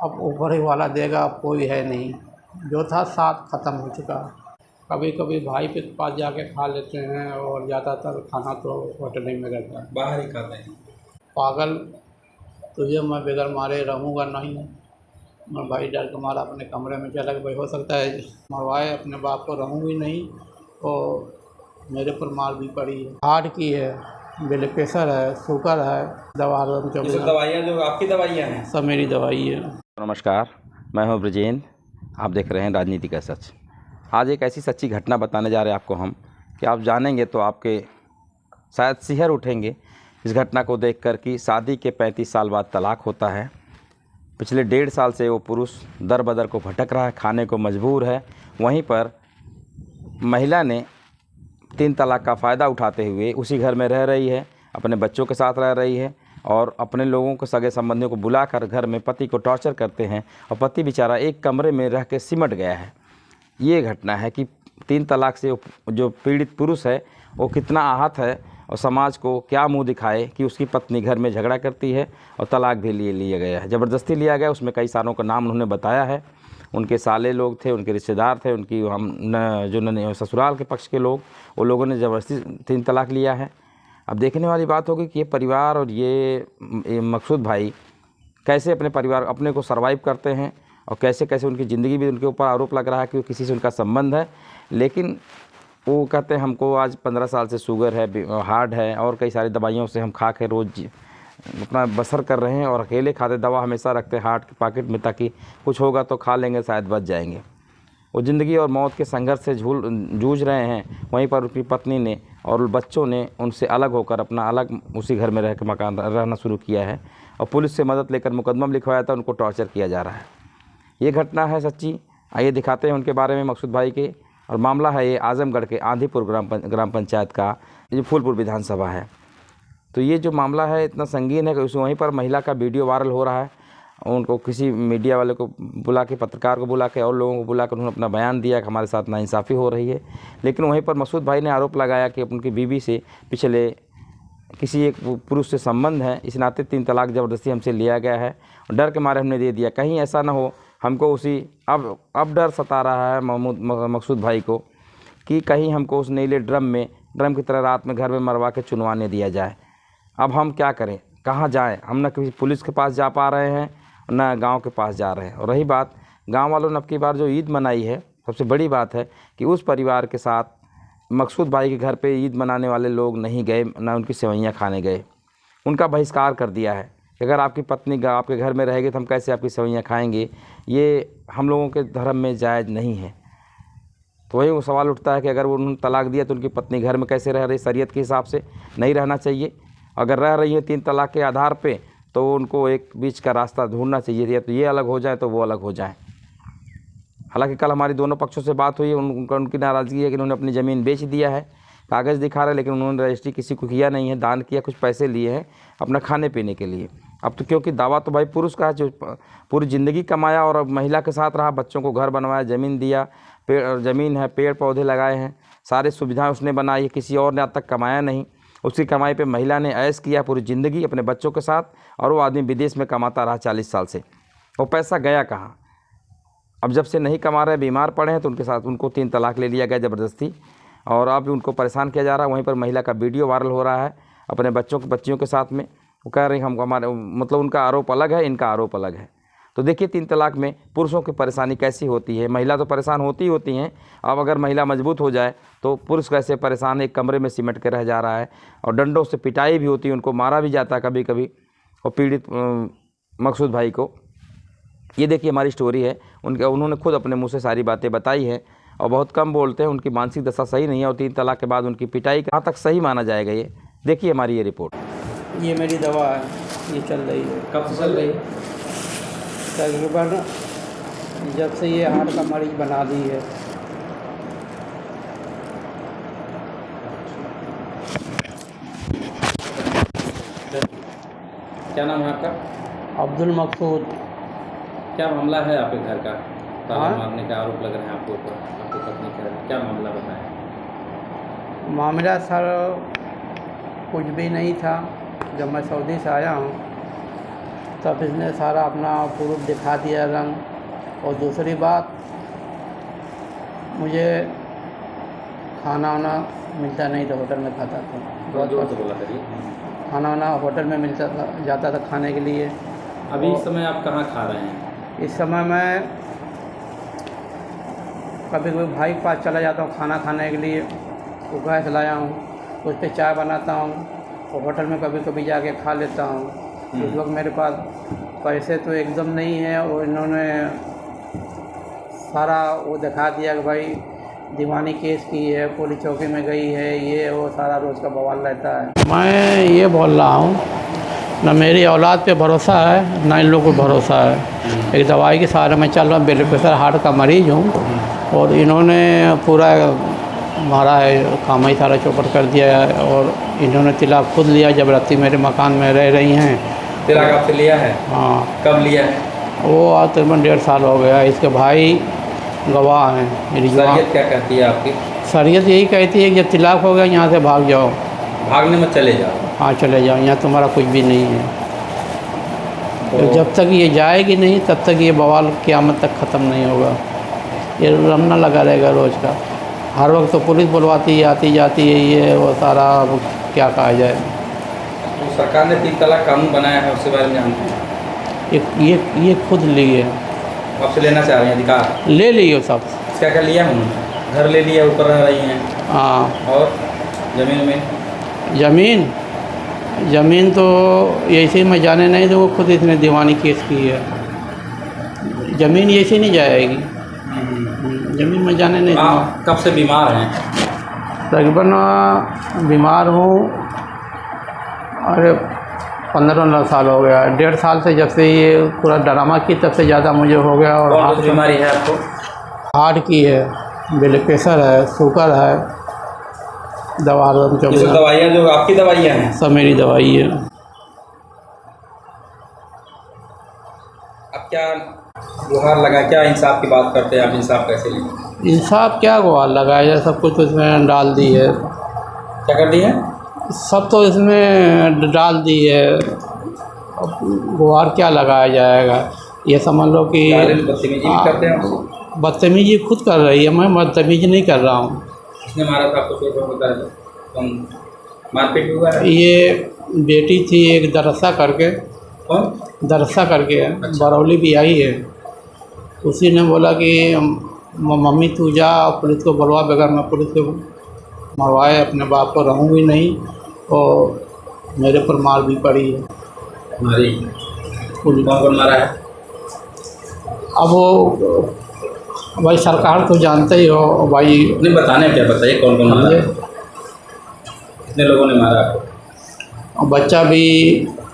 अब ऊपर ही वाला देगा, अब कोई है नहीं। जो था साथ ख़त्म हो चुका। कभी कभी भाई के पास जाके खा लेते हैं और ज़्यादातर खाना तो होटल ही में रहता है, बाहर ही खाते हैं। पागल तुझे मैं बगैर मारे रहूँगा नहीं। मैं भाई डर के मारा अपने कमरे में चला कि भाई हो सकता है मरवाए, अपने बाप को रहूँगी नहीं और मेरे पर मार भी पड़ी है। हार्ट की है, ब्लड प्रेशर है, शुगर है, दवा ये सब दवाइयाँ जो आपकी दवाइयाँ हैं? सब मेरी दवाई है। नमस्कार, मैं हूं ब्रजेन। आप देख रहे हैं राजनीति का सच। आज एक ऐसी सच्ची घटना बताने जा रहे हैं आपको हम कि आप जानेंगे तो आपके शायद सिहर उठेंगे इस घटना को देखकर कि शादी के 35 साल बाद तलाक होता है। पिछले 1.5 साल से वो पुरुष दर बदर को भटक रहा है, खाने को मजबूर है। वहीं पर महिला ने 3 तलाक का फ़ायदा उठाते हुए उसी घर में रह रही है, अपने बच्चों के साथ रह रही है और अपने लोगों को, सगे संबंधियों को बुलाकर घर में पति को टॉर्चर करते हैं और पति बेचारा एक कमरे में रह के सिमट गया है। ये घटना है कि 3 तलाक से जो पीड़ित पुरुष है वो कितना आहत है और समाज को क्या मुंह दिखाए कि उसकी पत्नी घर में झगड़ा करती है और तलाक भी लिया गया है, ज़बरदस्ती लिया गया। उसमें कई सारों का नाम उन्होंने बताया है, उनके साले लोग थे, उनके रिश्तेदार थे, उनकी जो ससुराल के पक्ष के लोग, वो लोगों ने ज़बरदस्ती 3 तलाक लिया है। अब देखने वाली बात होगी कि ये परिवार और ये मकसूद भाई कैसे अपने परिवार अपने को सर्वाइव करते हैं और कैसे कैसे उनकी ज़िंदगी भी, उनके ऊपर आरोप लग रहा है कि वो किसी से उनका संबंध है। लेकिन वो कहते हैं हमको आज 15 साल से शुगर है, हार्ट है और कई सारी दवाइयों से हम खा के रोज़ अपना बसर कर रहे हैं और अकेले खाते, दवा हमेशा रखते हैं हार्ट के पॉकेट में ताकि कुछ होगा तो खा लेंगे, शायद बच जाएंगे। वो ज़िंदगी और मौत के संघर्ष से जूझ रहे हैं। वहीं पर उनकी पत्नी ने और बच्चों ने उनसे अलग होकर अपना अलग उसी घर में रह के मकान रहना शुरू किया है और पुलिस से मदद लेकर मुकदमा लिखवाया था, उनको टॉर्चर किया जा रहा है। ये घटना है सच्ची। आइए दिखाते हैं उनके बारे में, मकसूद भाई के। और मामला है ये आजमगढ़ के आंधीपुर ग्राम पंचायत का, ये फूलपुर विधानसभा है। तो ये जो मामला है इतना संगीन है कि उस वहीं पर महिला का वीडियो वायरल हो रहा है। उनको किसी मीडिया वाले को बुला के, पत्रकार को बुला के और लोगों को बुला कर उन्होंने अपना बयान दिया कि हमारे साथ नाइंसाफ़ी हो रही है। लेकिन वहीं पर मकसूद भाई ने आरोप लगाया कि उनकी बीवी से पिछले किसी एक पुरुष से संबंध है, इस नाते 3 तलाक ज़बरदस्ती हमसे लिया गया है और डर के मारे हमने दे दिया, कहीं ऐसा ना हो हमको उसी अब डर सता रहा है मकसूद भाई को कि कहीं हमको उस नीले ड्रम की तरह रात में घर में मरवा के चुनवाने दिया जाए। अब हम क्या करें, कहाँ जाएं? हम न किसी पुलिस के पास जा पा रहे हैं न गांव के पास जा रहे हैं। और रही बात गांव वालों ने अब की बार जो ईद मनाई है, सबसे बड़ी बात है कि उस परिवार के साथ मकसूद भाई के घर पे ईद मनाने वाले लोग नहीं गए, ना उनकी सेवइयाँ खाने गए। उनका बहिष्कार कर दिया है कि अगर आपकी पत्नी आपके घर में रहेगी तो हम कैसे आपकी सेवइयाँ खाएंगे, ये हम लोगों के धर्म में जायज़ नहीं है। तो वही वो सवाल उठता है कि अगर उन्होंने तलाक दिया तो उनकी पत्नी घर में कैसे रह रही? शरीयत के हिसाब से नहीं रहना चाहिए। अगर रह रही है 3 तलाक के आधार पे तो उनको एक बीच का रास्ता ढूंढना चाहिए, या तो ये अलग हो जाए तो वो अलग हो जाए। हालांकि कल हमारी दोनों पक्षों से बात हुई, उनकी नाराज़गी है कि उन्होंने अपनी ज़मीन बेच दिया है, कागज़ दिखा रहे हैं, लेकिन उन्होंने रजिस्ट्री किसी को किया नहीं है, दान किया, कुछ पैसे लिए हैं अपना खाने पीने के लिए। अब तो क्योंकि दावा तो भाई पुरुष का है जो पूरी ज़िंदगी कमाया और अब महिला के साथ रहा, बच्चों को घर बनवाया, ज़मीन दिया, ज़मीन है, पेड़ पौधे लगाए हैं, सारी सुविधाएँ उसने बनाई है, किसी और ने आज तक कमाया नहीं। उसकी कमाई पे महिला ने ऐश किया पूरी ज़िंदगी अपने बच्चों के साथ और वो आदमी विदेश में कमाता रहा 40 साल से। वो पैसा गया कहाँ? अब जब से नहीं कमा रहे, बीमार पड़े हैं, तो उनके साथ उनको 3 तलाक ले लिया गया ज़बरदस्ती और अब उनको परेशान किया जा रहा है। वहीं पर महिला का वीडियो वायरल हो रहा है अपने बच्चियों के साथ में। वो कह रही हम हमारे मतलब उनका आरोप अलग है, इनका आरोप अलग है। तो देखिए 3 तलाक में पुरुषों की परेशानी कैसी होती है। महिला तो परेशान होती हैं। अब अगर महिला मजबूत हो जाए तो पुरुष कैसे परेशान, एक कमरे में सिमट के रह जा रहा है और डंडों से पिटाई भी होती है, उनको मारा भी जाता है कभी कभी और पीड़ित मकसूद भाई को। ये देखिए हमारी स्टोरी है, उन्होंने खुद अपने मुँह से सारी बातें बताई हैं और बहुत कम बोलते हैं। उनकी मानसिक दशा सही नहीं है और 3 तलाक के बाद उनकी पिटाई कहाँ तक सही माना जाएगा, ये देखिए हमारी ये रिपोर्ट। ये मेरी दवा है, ये चल रही है। कब से चल रही है? तकरीबन जब से ये हार्ट का मरीज बना दी है। क्या नाम है आपका? अब्दुल मकसूद। क्या मामला है आपके घर का? ताला हाँ? मारने का आरोप लग रहे हैं आपके ऊपर, आपकी पत्नी का, क्या मामला बताएं? मामला सर कुछ भी नहीं था। जब मैं सऊदी से आया हूँ तब इसने सारा अपना प्रूफ दिखा दिया रंग। और दूसरी बात, मुझे खाना वाना मिलता नहीं था, होटल में खाता था। बहुत जोर से बोला करिए। खाना वाना होटल में मिलता था, जाता था खाने के लिए। अभी इस समय आप कहाँ खा रहे हैं? इस समय मैं कभी कभी भाई के पास चला जाता हूँ खाना खाने के लिए, वो गैस लाया हूँ, उस पर चाय बनाता हूँ और होटल में कभी कभी जाके खा लेता हूँ। उस वक्त मेरे पास पैसे तो एकदम नहीं है और इन्होंने सारा वो दिखा दिया कि भाई दीवानी केस की है, पुलिस चौकी में गई है, ये वो सारा रोज़ का बवाल रहता है। मैं ये बोल रहा हूँ, ना मेरी औलाद पे भरोसा है ना इन लोगों को भरोसा है। एक दवाई के सहारे मैं चल रहा हूँ, ब्लड प्रेशर हार्ट का मरीज़ हूँ और इन्होंने पूरा मारा है, काम ही सारा चौपट कर दिया है। और इन्होंने तिलाक खुद लिया, जबरदस्ती मेरे मकान में रह रही हैं। तिलाक आपसे लिया है? हाँ। कब लिया है? वो आज तकरीबन 1.5 साल हो गया। इसके भाई गवाह हैं। मेरी शरीयत क्या कहती है आपकी? शरीयत यही कहती है कि जब तिलाक हो गया यहाँ से भाग जाओ। भागने में चले जाओ। हाँ, चले जाओ, यहाँ तुम्हारा कुछ भी नहीं है। तो जब तक ये जाएगी नहीं तब तक ये बवाल क़यामत तक ख़त्म नहीं होगा। ये रमना लगा रहेगा रोज़ का। हर वक्त तो पुलिस बुलवाती है, आती जाती है, ये वो सारा क्या कहा जाए। तो सरकार ने 3 तलाक कानून बनाया है, उसके बारे में जानते हैं? ये खुद लिए, आपसे लेना चाह रहे हैं अधिकार? ले लिए सब। क्या क्या लिया उन्होंने? घर ले लिया, ऊपर रह रही हैं। हाँ। और ज़मीन में? ज़मीन तो ऐसे ही मैं जाने नहीं, तो वो खुद इसने दीवानी केस की है। ज़मीन ऐसे नहीं जाएगी, ज़मीन में जाने नहीं। आप कब से बीमार हैं? तकरीबन बीमार हूँ, अरे 15 साल हो गया। 1.5 साल से जब से ये पूरा ड्रामा की तब से ज़्यादा मुझे हो गया। और कौन सी बीमारी है आपको? हार्ट की है, ब्लड प्रेशर है, शुगर है, दवा ये सब दवाइयाँ जो आपकी दवाइयाँ हैं? सब मेरी दवाई है। अब क्या गुहार लगा, क्या इंसाफ की बात करते हैं आप? इंसाफ कैसे लेंगे? इंसाफ क्या गुहार लगाया जाए, सब कुछ तो इसमें डाल दी है। क्या कर दी है? सब तो इसमें डाल दी है, अब गुहार क्या लगाया जाएगा। ये समझ लो कि बदतमीजी भी करते हैं आपको? बदतमीजी खुद कर रही है, मैं बदतमीजी नहीं कर रहा हूँ। किसने मारा था आपको? चोट बता दो। कौन मारपीट हुआ है? ये बेटी थी एक दरसा करके, कौन? दरसा करके बरौली भी आई है। उसी ने बोला कि मम्मी तू जा पुलिस को बुलवा, बगैर मैं पुलिस को मरवाए अपने बाप को रहूँगी नहीं। और मेरे पर मार भी पड़ी है। मारी? पुलिस कौन मारा है? अब वो भाई सरकार तो जानते ही हो भाई। नहीं बताने क्या, बताइए कौन कौन मारा है? कितने लोगों ने मारा आपको? और बच्चा भी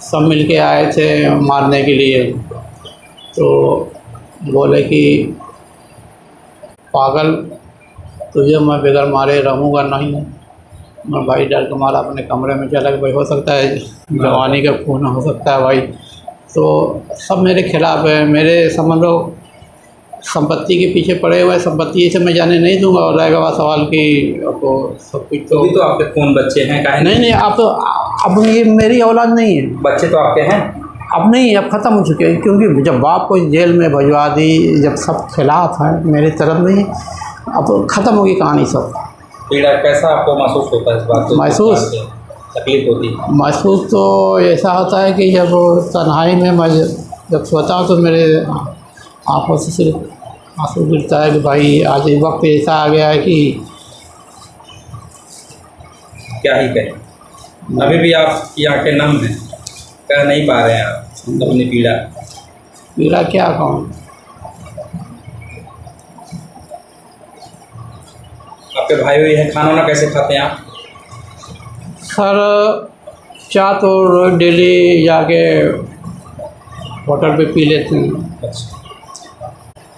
सब मिल के आए थे मारने के लिए, तो बोले कि पागल तुझे मैं बगैर मारे रहूँगा नहीं। मैं भाई डर के मारा अपने कमरे में चला कि भाई हो सकता है जवानी का खून हो सकता है भाई। तो सब मेरे खिलाफ़ है, मेरे समझ लो संपत्ति के पीछे पड़े हुए। संपत्ति से मैं जाने नहीं दूंगा। और रहेगा वह सवाल कि आपको सब कुछ तो अभी तो आपके कौन बच्चे हैं? काहे नहीं, आप तो अब ये मेरी औलाद नहीं है। बच्चे तो आपके हैं? अब नहीं, अब ख़त्म हो चुके हैं। क्योंकि जब बाप को जेल में भिजवा दी, जब सब खिलाफ हैं मेरी तरफ नहीं, अब ख़त्म होगी कहानी सब। पीड़ा कैसा आपको महसूस होता है इस बात को? महसूस तकलीफ होती है? महसूस तो ऐसा होता है कि जब तन्हाई में मैं जब सोता हूँ तो मेरे आँखों से सिर्फ आंसू गिरता है कि भाई आज एक वक्त ऐसा आ गया है कि क्या ही कहें। अभी भी आपकी आंखें नम हैं, कह नहीं पा रहे हैं आप अपनी पीड़ा क्या कहूँ। आपके भाई हुई हैं, खाना वाना कैसे खाते हैं आप? सर चाय तो रोज़ डेली जाके होटल पे पी लेते हैं। अच्छा।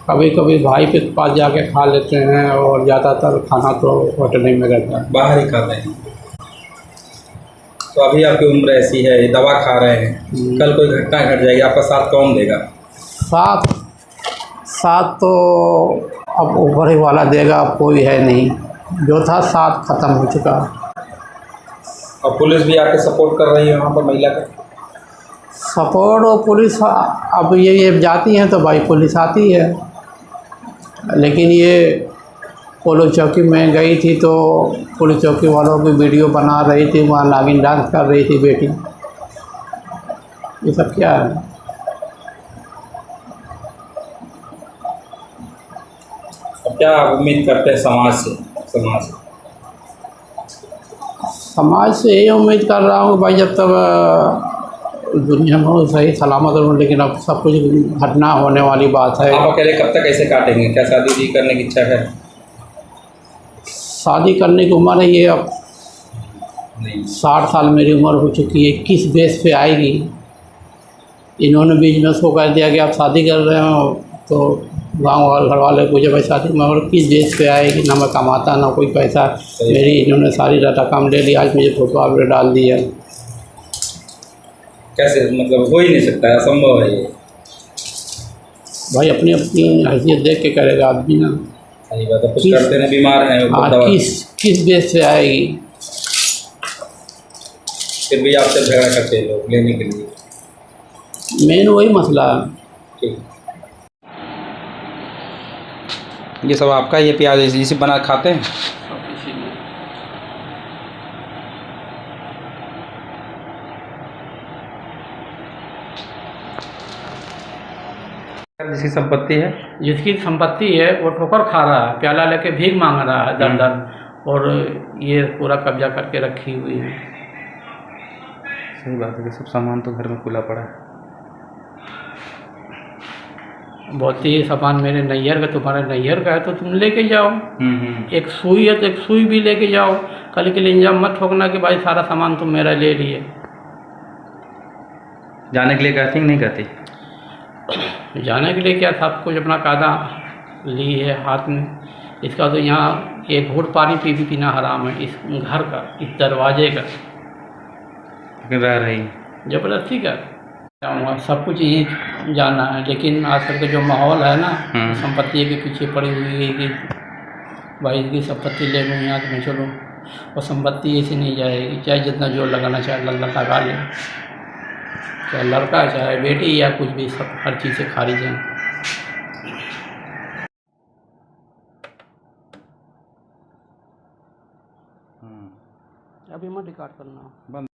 कभी कभी भाई के पास जाके खा लेते हैं और ज़्यादातर खाना तो होटल ही में रहता है, बाहर ही खाते हैं। तो अभी आपकी उम्र ऐसी है, दवा खा रहे हैं, कल कोई घटना घट जाएगी, आपका साथ कौन देगा? साथ तो अब ऊपर ही वाला देगा, अब कोई है नहीं। जो था साथ ख़त्म हो चुका। और पुलिस भी आके सपोर्ट कर रही है वहाँ पर महिला का? सपोर्ट और पुलिस अब ये जाती हैं तो भाई पुलिस आती है, लेकिन ये पुलिस चौकी में गई थी तो पुलिस चौकी वालों की वीडियो बना रही थी, वहाँ नागिन डांस कर रही थी बेटी। ये सब क्या है? अब क्या आप उम्मीद करते हैं समाज से? समाज से यही उम्मीद कर रहा हूँ भाई, जब तक दुनिया में सही सलामत रहूँ, लेकिन अब सब कुछ घटना होने वाली बात है। आप अकेले कब तक ऐसे काटेंगे? क्या शादी भी करने की इच्छा है? शादी करने की उम्र है ये, अब नहीं। 60 साल मेरी उम्र हो चुकी है, किस बेस पे आएगी? इन्होंने बीच में उसको कह दिया कि आप शादी कर रहे हो, तो गांव वाले घर वाले पूछे भाई शादी मगर किस बेस पे आएगी? ना मैं कमाता ना कोई पैसा, मेरी इन्होंने सारी रकम ले ली, आज मुझे फोटो आपने डाल दिया। कैसे? मतलब हो ही नहीं सकता है, असंभव है ये। भाई अपनी अपनी हैसियत देख के करेगा आदमी ना। सही बात है, कुछ करते नहीं, बीमार हैं हाँ, किस बेस पे आएगी? फिर भी आपसे झगड़ा करते हैं लोग लेने के लिए। मेन वही मसला है। ठीक। ये सब आपका, ये प्याज इसी बना खाते हैं? जिसकी संपत्ति है, जिसकी संपत्ति है वो ठोकर खा रहा है, प्याला लेके भीख मांग रहा है दर दर, और ये पूरा कब्जा करके रखी हुई है। सही बात है कि सब सामान तो घर में खुला पड़ा है। बहुत ही सामान मेरे नैयर का, तुम्हारे नैयर का है तो तुम लेके जाओ। एक सुई है तो एक सुई भी लेके जाओ, कल के लिए इंजाम मत ठोकना कि भाई सारा सामान तुम मेरा ले लिए। जाने के लिए कहती नहीं कहती? जाने के लिए क्या, सब कुछ अपना कायदा ली है हाथ में। इसका तो यहाँ एक घूंट पानी भी पीना हराम है, इस घर का, इस दरवाजे का। लेकिन रह रही ज़बरदस्ती का जाऊँगा, सब कुछ यही जाना है, लेकिन आजकल का जो माहौल है ना, संपत्ति के पीछे पड़ी हुई है कि भाई इसकी संपत्ति ले लूँ यहाँ तो मैं चलूँ, और संपत्ति ऐसे नहीं जाएगी, चाहे जितना जोर लगाना चाहे लगा ले, चाहे लड़का चाहे बेटी या कुछ भी, सब हर चीज़ से खारिज है। अभी मैं रिकॉर्ड करना बंद।